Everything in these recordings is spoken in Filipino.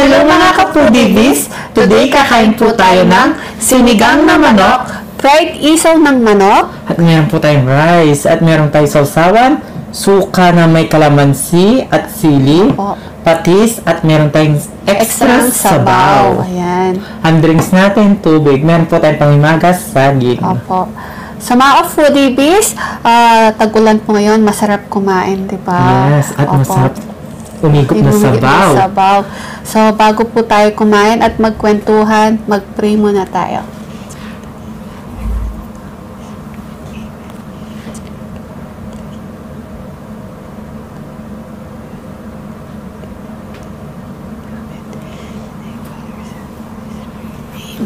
Hello mga kapudibis! Today kakain po tayo ng sinigang na manok, fried isaw ng manok, at meron po tayong rice, at meron tayong sausawan, suka na may kalamansi at sili, patis, at meron tayong extra sabaw. Ayan. Ang drinks natin, tubig. Meron po tayong pangimagas, saging. Opo. Sa mga foodies, tag-ulan po ngayon, masarap kumain, di ba? Yes, at masarap umigop na sabaw. So, bago po tayo kumain at magkwentuhan, mag-pray muna tayo.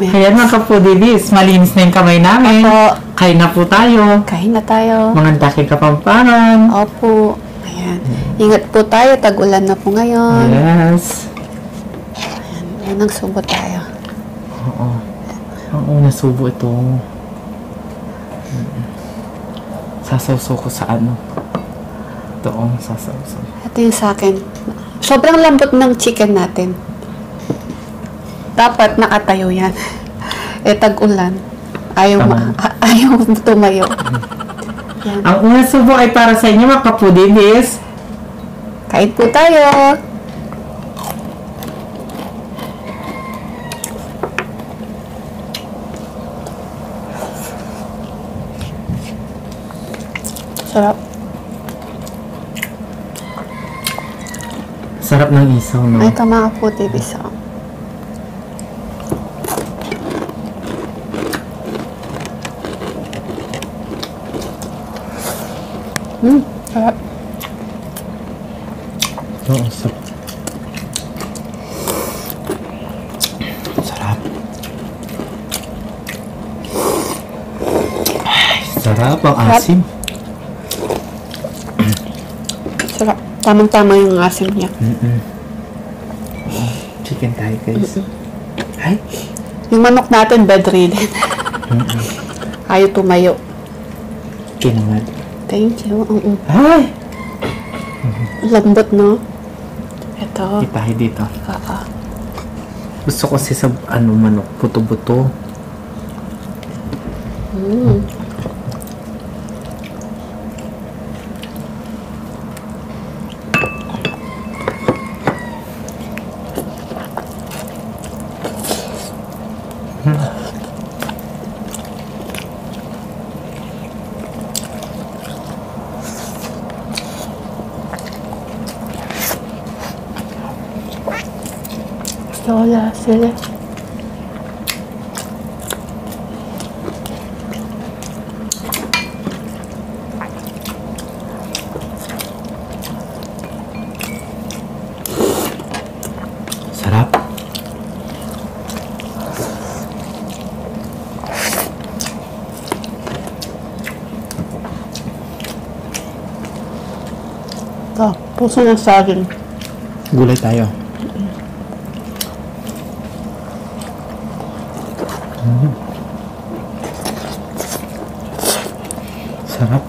Kaya mga kapudibis, malinis na yung kamay namin. Opo. Kain na po tayo. Kain na tayo. Mga taking Kapampangan. Opo. Ayan. Ingat po tayo, tag-ulan na po ngayon. Yes. Ayan, nagsubo tayo. Oo. Ang una subo ito. Sasawsaw ko sa ano. Ito, sasawsaw. Ito yung sa akin. Sobrang lambot ng chicken natin. Dapat nakatayo yan. Tag-ulan. Ayaw tumayo. Yan. Ang una subo ay para sa inyo mga kapudibis. Kain po tayo. Sarap. Sarap ng isaw, no? Ay, ito mga foodies. Sarap. Oo, sarap. Sarap. Ay, sarap ang asim. Sarap. Tamang-tama yung asim niya. Chicken tayo, guys. Ay. Yung manok natin, bedridden. Ayaw tumayo. Kinangad. Thank you. Ay! Lambot, no? Ito. Itahi dito. Gusto ko sa manok, buto-buto. Wala sila. Sarap. Ito, puso ng saging. Gulay tayo. Sarap.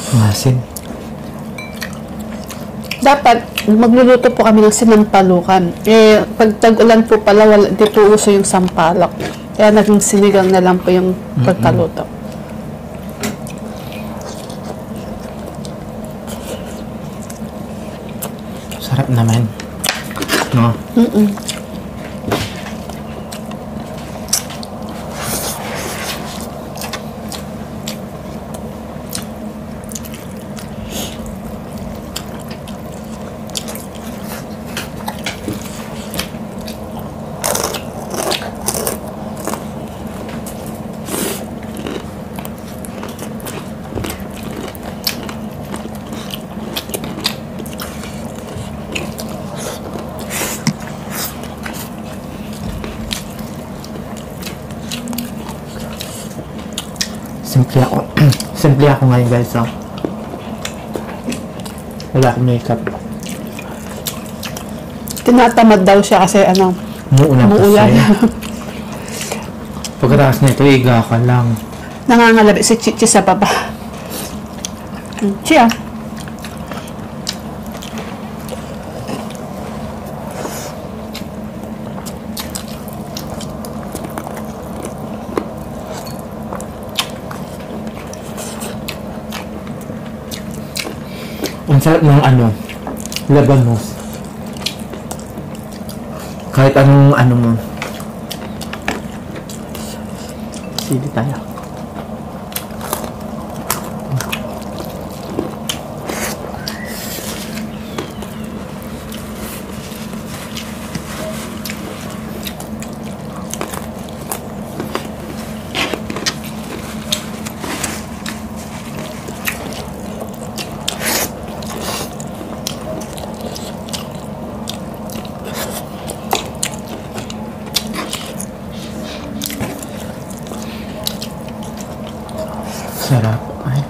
Masin. Dapat, magluluto po kami ng sinampalukan. Pag tag-ulan po pala, di po uso yung sampalok. Kaya naging sinigang na lang po yung pagkaluto. Sarap naman. No? Simple ako. Simple ako ngayon guys. So. Wala akong makeup. Tinatamad daw siya kasi ano, Umuulan umuulan. kasi. Pagkatapos nito, higa ka lang. Nangangalabi si Chichi sa baba. Chia. Ang sarap ng ano, labanos. Kahit anong ano mo. Sili tayo. Sarap. Ay.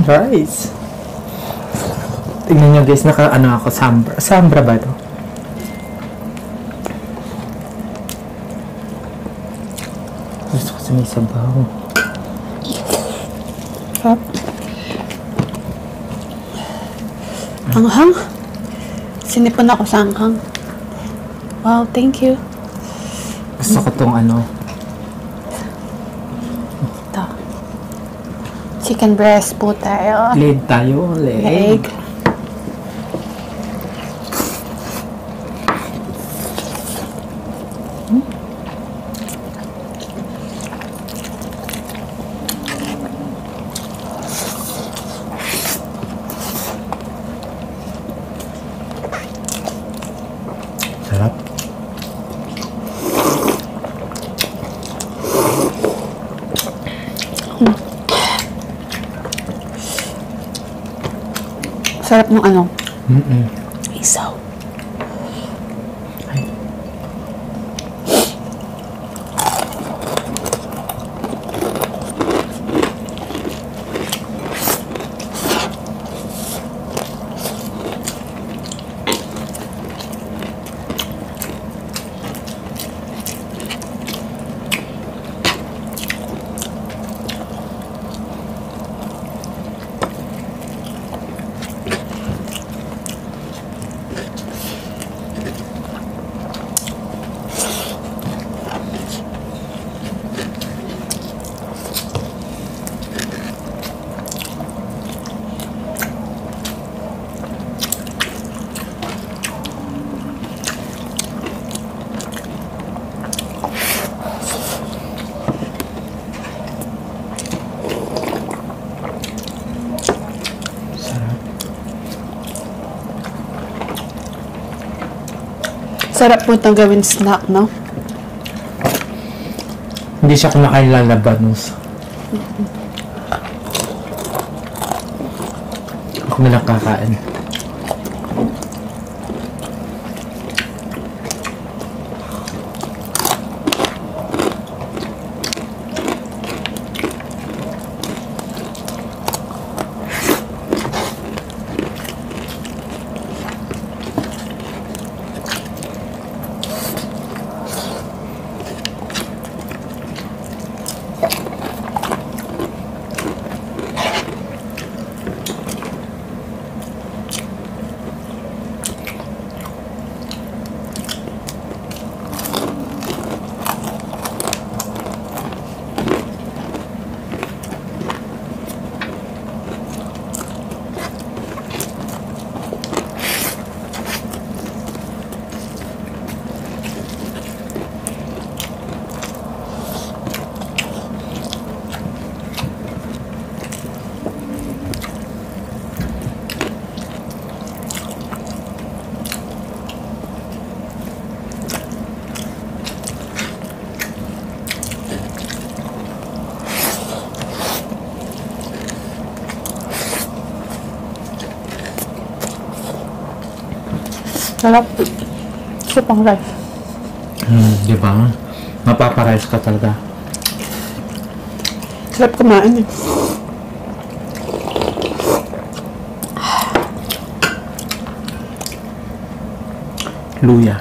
Rice. Tingnan nyo guys, naka-ano ako, Sambra. Sambra ba ito? Gusto ko sa may sabaw. Sarap. Anghang. Sinipon ako sa anghang. Wow, thank you. Gusto ko tong ano. Ito. Chicken breast po tayo. Leg tayo. Leg. Leg. Sarap. Sarap ng ano? Mm-mm. Isaw. Ay. Sarap po itong gawin snack, no? Hindi siya kumakain lang labanos. Ako na lang kakain. Sarap. Gusto pang rice. Di ba? Mapaparice ka talaga. Sarap kumain eh. Luya.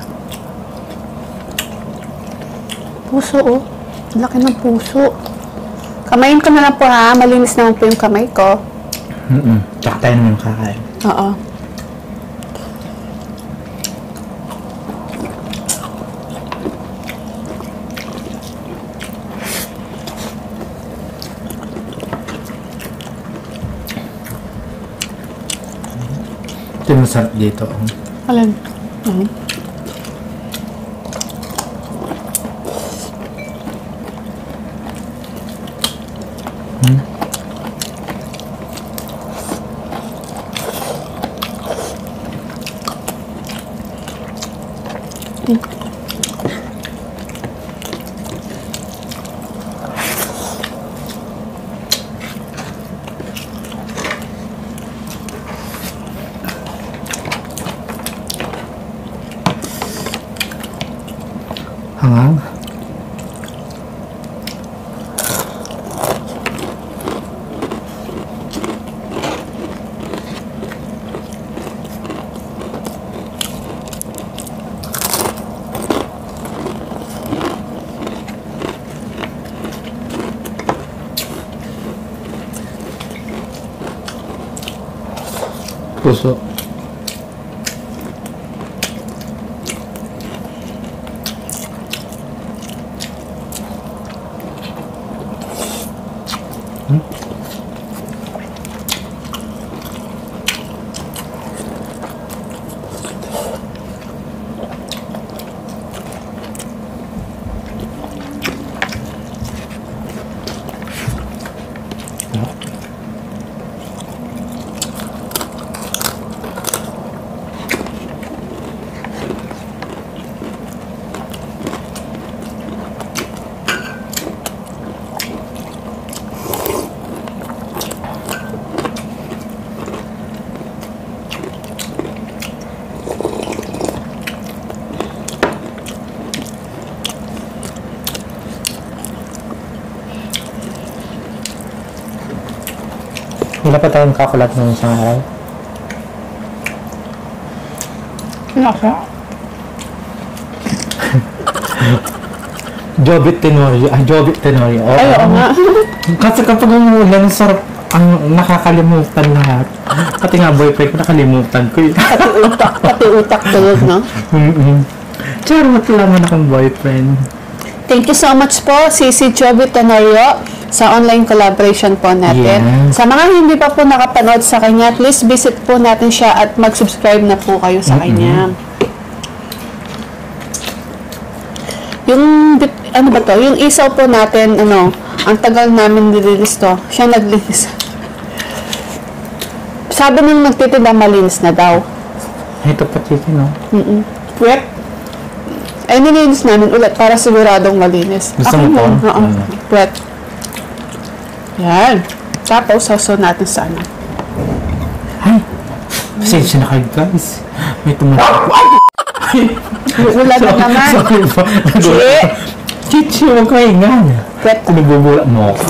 Puso oh. Laki ng puso. Kamayin ko na lang po ha. Malinis naman po yung kamay ko. Tsaka tayo naman kakain. Oo. Ito yung masarap dito. Alin? Hangang. Puso. Wala pa tayong kakulat ng isang araw. Lasa? Jobit Tenorio. Jobit Tenorio. Ay, oo nga. Kasi kapag umuulan, sarap ang nakakalimutan lahat. Pati nga boyfriend ko nakalimutan ko yun. Pati utak tulog, no? Charot naman akong boyfriend. Thank you so much po, si Joby Tenorio, sa online collaboration po natin. Yes. Sa mga hindi pa po nakapanood sa kanya, please visit po natin siya at mag-subscribe na po kayo sa kanya. Yung, ano ba to? Yung isaw po natin, ano, ang tagal namin nililis to. Siya naglinis. Sabi nung nagtitinda, malinis na daw. Ito pa chicken, no? Prep. Ay, nilinis namin ulit para siguradong malinis. Gusto mo po? Oo. Prep. Yan. Tapos, sausaw natin sa ano. Ay! Pasensya na kayo, guys. May tumatawag. Wala na naman. Sorry po. Chi! Chichi, huwag kayo nga. Prep. Tinububula mo ako.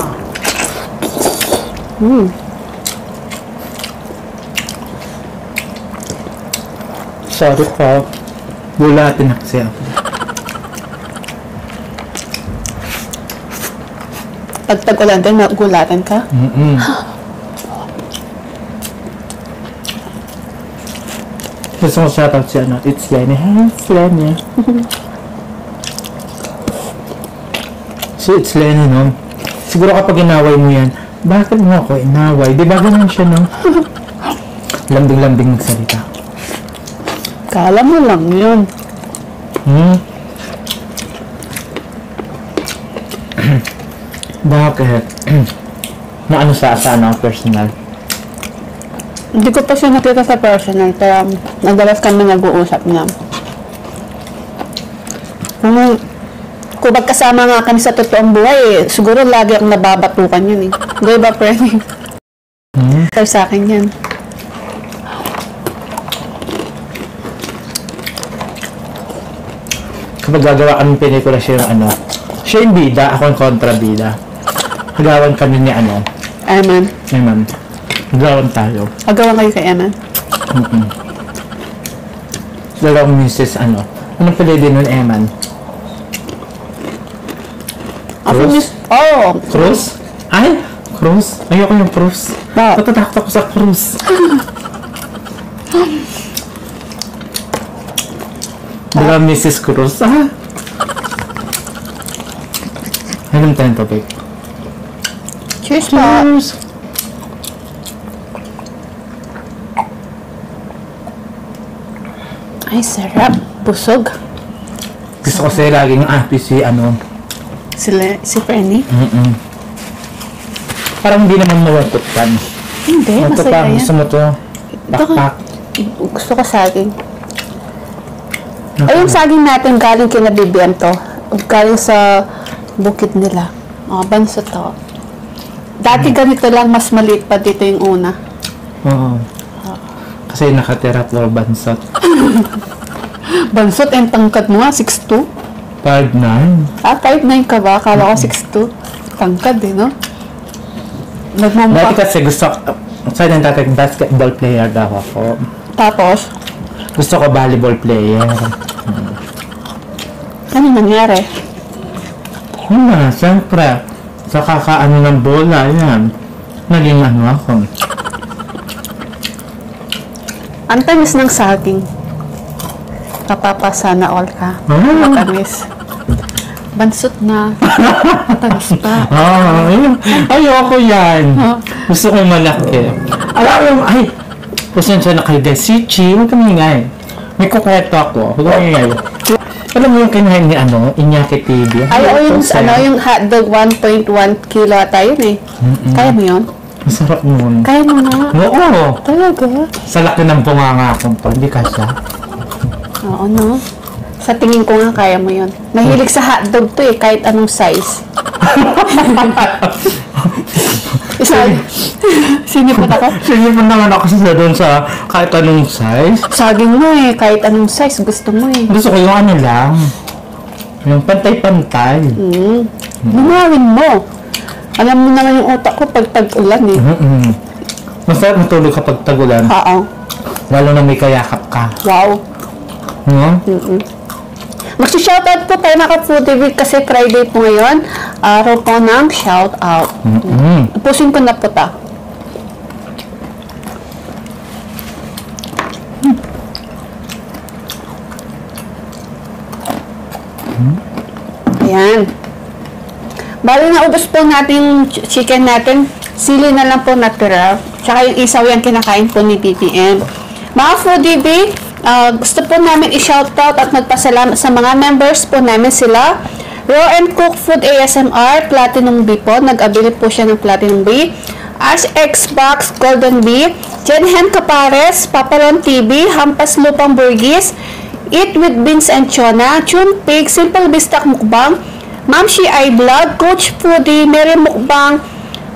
Sorry po. Bulatin na kasi ako. Pag tag-ulan din, nagulatan ka? Gusto ko shoutout si ano, it's Lenny. Hey, it's Lenny. Si it's Lenny, no? Siguro kapag inaway mo yan, bakit mo ako inaway? Di ba ganun siya, no? Lambing-lambing magsalita. Kala mo lang yun. Bakit? Na ano sa ano, personal? Hindi ko pa siya nakita sa personal, kaya nadalas kami nag-uusap niya. Kung magkasama nga kami sa totoong buhay, siguro lagi akong nababatukan yun eh. Di ba, friend? Kaya sa akin yan. Kapag gagawa kami pelikula, siya yung ano. Siya yung bida, ako yung kontrabida. Agawan kami ni ano. Eman. Eman. Agawan tayo. Agawan kayo kay Eman? Dalawang misis, ano. Anong pwede nun, Eman? Cruz? Oh! Cruz? Ay! Cruz? Ayoko yung Cruz. Natatakot ako sa Cruz. Dalawang Mrs. Cruz. Inom tayong tubig. Cheers po! Cheers! Ay, sarap. Busog. Gusto ko sa'yo laging si ano. Si Fernie? Parang hindi naman malungkot kan. Hindi, masaya yan. Gusto mo to? Pakpak. Gusto ko saging. Ay, yung saging natin galing kina Bibian to. Galing sa bukid nila. Bansot to. Dati ganito lang, mas maliit pa dito yung una. Oo. Kasi nakatira po bansot. Bansot, ang tangkad mo nga, 6'2". 5'9". 5'9 ka ba? Akala ko 6'2". Tangkad eh, no? Dati kasi gusto sa nang dati basketball player daw ako. Tapos? Gusto ko volleyball player. Ano nangyari? Siyempre. Sa kakaano ng bola, yan. Naging ano ako. Ang tamis ng saging. Kapapasana all ka. Matamis. Bansot na. Matamis pa. Ayoko yan. Gusto ko malaki. Ay! Pasensya na kayo guys. Si Chi, huwag kami ngay. May kukweto ako. Huwag kami ngay. Alam mo yung kinahin ni Iñaki TV? Ay, yung hotdog 1.1 kilo tayo eh. Kaya mo yun? Masarap nun. Kaya mo na. Oo. Talaga? Sa laki ng bunganga akong to. Hindi kasya. Oo, no? Sa tingin ko nga kaya mo yun. Nahilig sa hotdog to eh, kahit anong size. Sinipot ako? Sinipot naman ako sa doon sa kahit anong size. Saging mo eh, kahit anong size gusto mo eh. Gusto ko yung ano lang. Yung pantay-pantay. Gumawin mo. Alam mo naman yung utak ko pag tag-ulan eh. Masarap matulog kapag tag-ulan. Oo. Lalo na may kayakap ka. Wow. No? Magsi-shoutout po tayo mga Foodie Week kasi Friday po ngayon. Araw po ng shoutout. Upusin ko na po ta. Ayan. Bali na ubos po natin yung chicken natin. Sili na lang po natira. Tsaka yung isaw yan kinakain po ni BBM. Mga Foodie Week, gusto po namin i-shoutout at magpasalamat sa mga members po namin sila. Raw and Cook Food ASMR, Platinum B po. Nag-abili po siya ng Platinum B. Ash Xbox Golden B. Jenhen Capares, Paparon TV, Hampas Lupang Burgis, Eat with Beans and Chona, Chun Pig, Simple Bistak Mukbang, Ma'am Shi I Vlog, Coach Foodie, Mary Mukbang,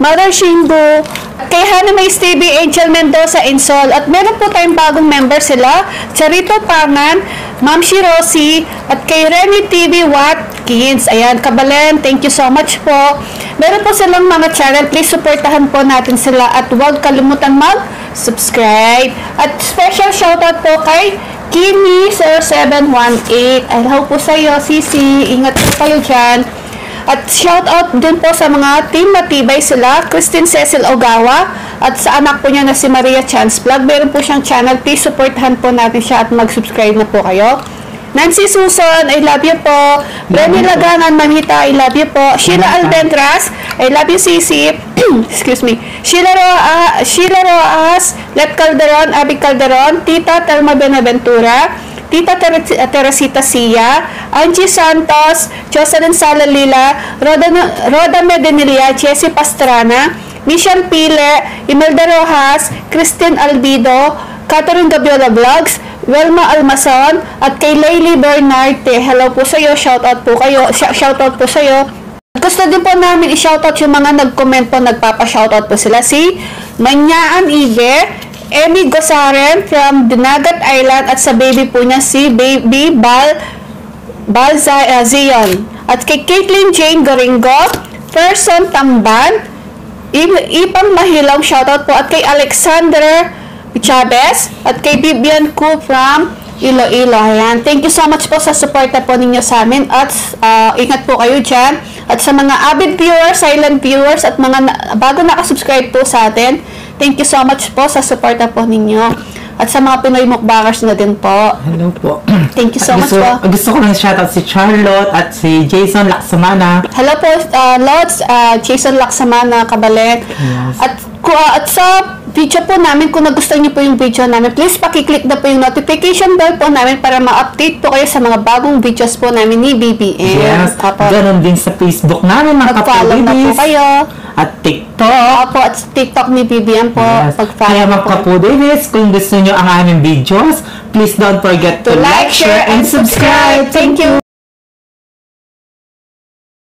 Mother Shingo, kay Hana May TV, Angel Mendoza, Insol. At meron po tayong bagong member sila, Charito Pangan, Ma'am Shi Rosie, at kay Remy TV Watkins. Ayan, Kabalen, thank you so much po. Meron po silang mga channel, please supportahan po natin sila at huwag kalimutan mag-subscribe. At special shoutout po kay Kimi0718. Hello po sa iyo, Sisi. Ingat po kayo dyan. At shoutout din po sa mga team matibay sila, Christine Cecil Ogawa, at sa anak po niya na si Maria Chance Vlog. Meron po siyang channel. Please supportahan po natin siya at mag-subscribe na po kayo. Nancy Susan, I love you po. Lenny Lagangan, Mamita, I love you po. Sheila Alventras, I love you, Sisi. Excuse me. Sheila Roas, Let Calderon, Abby Calderon, Tita Telma Benaventura, Tita Teresita Sia, Angie Santos, Jocelyn Salalila, Roda Medenilia, Jessie Pastrana, Mission Pile, Imelda Rojas, Christine Albido, Catherine Gabiola Vlogs, Welma Almason, at kay Laylie Bernarte. Hello po sa iyo, shoutout po kayo, shoutout po sa iyo. Gusto din po namin i-shoutout yung mga nag-comment po, nagpapa-shoutout po sila, si Manyaan Ibe, Emmy Gosaren from Dinagat Island, at sa baby po niya si Baby Bal Zion. At kay Caitlin Jane Goringo, Person Tamban, Ipang Mahilong, shoutout po. At kay Alexander Chavez, at kay Bibian Ku from Iloilo. Ayan. Thank you so much po sa suporta po ninyo sa amin. At ingat po kayo dyan. At sa mga avid viewers, silent viewers, at mga bago nakasubscribe po sa atin, thank you so much po sa suporta po ninyo. At sa mga Pinoy mukbangers na din po. Hello po. Thank you so much po. Gusto ko lang shoutout si Charlotte at si Jason Laksamana. Hello po, Lods, Jason Laksamana, Kabalet. Yes. At sa video po namin, kung nagustuhan niyo po yung video namin, please pakiclick na po yung notification bell po namin para ma-update po kayo sa mga bagong videos po namin ni BBM. Yes. Ganon din sa Facebook namin, mga Mag-follow na po kayo. At TikTok. Opo, at TikTok ni BBM po. Yes. Kaya mga Kapudivis, kung gusto nyo ang aming videos, please don't forget to like, share, and subscribe. Thank you.